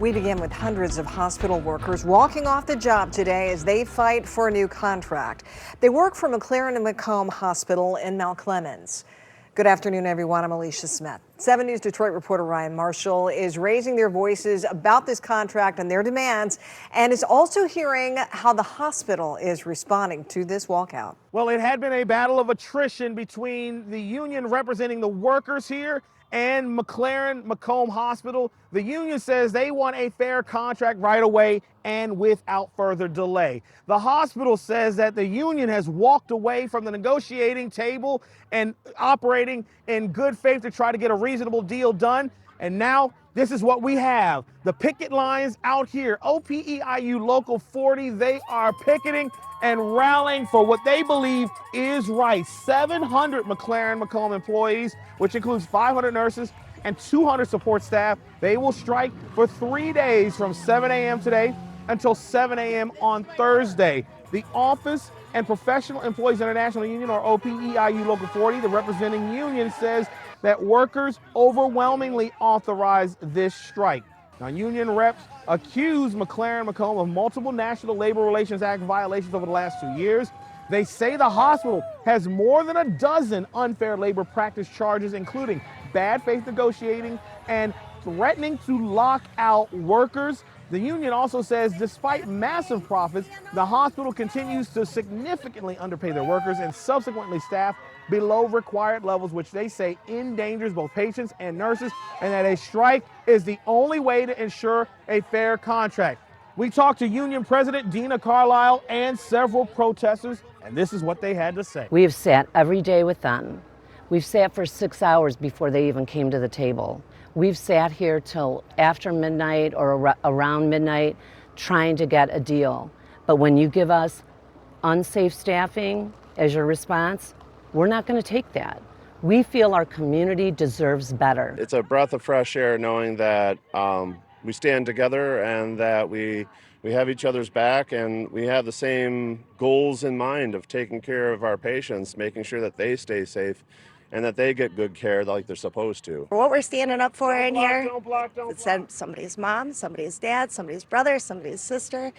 We begin with hundreds of hospital workers walking off the job today as they fight for a new contract. They work for McLaren Macomb Hospital in Mount Clemens. Good afternoon, everyone. I'm Alicia Smith. 7 News Detroit reporter Ryan Marshall is raising their voices about this contract and their demands, and is also hearing how the hospital is responding to this walkout. Well, it had been a battle of attrition between the union representing the workers here and McLaren Macomb Hospital. The union says they want a fair contract right away and without further delay. The hospital says that the union has walked away from the negotiating table and operating in good faith to try to get a reasonable deal done. And now this is what we have. The picket lines out here, OPEIU Local 40, they are picketing and rallying for what they believe is right. 700 McLaren Macomb employees, which includes 500 nurses and 200 support staff. They will strike for 3 days from 7 a.m. today until 7 a.m. on Thursday. The Office and Professional Employees International Union, or OPEIU Local 40, the representing union, says that workers overwhelmingly authorized this strike. Now, union reps accuse McLaren Macomb of multiple National Labor Relations Act violations over the last 2 years. They say the hospital has more than a dozen unfair labor practice charges, including bad faith negotiating and threatening to lock out workers. The union also says despite massive profits, the hospital continues to significantly underpay their workers and subsequently staff below required levels, which they say endangers both patients and nurses, and that a strike is the only way to ensure a fair contract. We talked to Union President Dina Carlisle and several protesters, and this is what they had to say. We have sat every day with them. We've sat for 6 hours before they even came to the table. We've sat here till after midnight or around midnight trying to get a deal. But when you give us unsafe staffing as your response, we're not going to take that. We feel our community deserves better. It's a breath of fresh air knowing that we stand together and that we have each other's back and we have the same goals in mind of taking care of our patients, making sure that they stay safe and that they get good care like they're supposed to. What we're standing up for in here, it's somebody's mom, somebody's dad, somebody's brother, somebody's sister.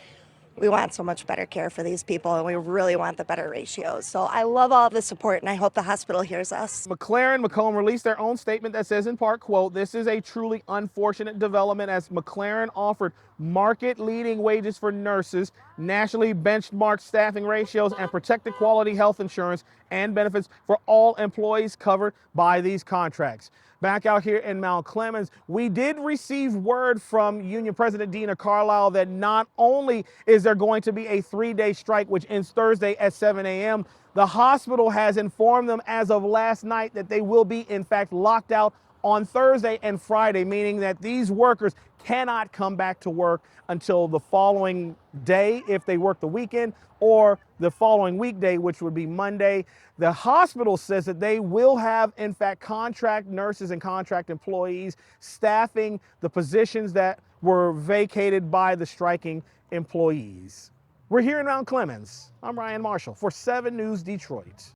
We want so much better care for these people, and we really want the better ratios. So I love all the support, and I hope the hospital hears us. McLaren Macomb released their own statement that says in part, quote, "This is a truly unfortunate development as McLaren offered market-leading wages for nurses, nationally benchmarked staffing ratios, and protected quality health insurance and benefits for all employees covered by these contracts." Back out here in Mount Clemens, we did receive word from Union President Dina Carlisle that not only is there going to be a 3-day strike, which ends Thursday at 7 a.m., the hospital has informed them as of last night that they will be, in fact, locked out on Thursday and Friday, meaning that these workers cannot come back to work until the following day if they work the weekend, or the following weekday, which would be Monday. The hospital says that they will have, in fact, contract nurses and contract employees staffing the positions that were vacated by the striking employees. We're here in Mount Clemens. I'm Ryan Marshall for 7 News Detroit.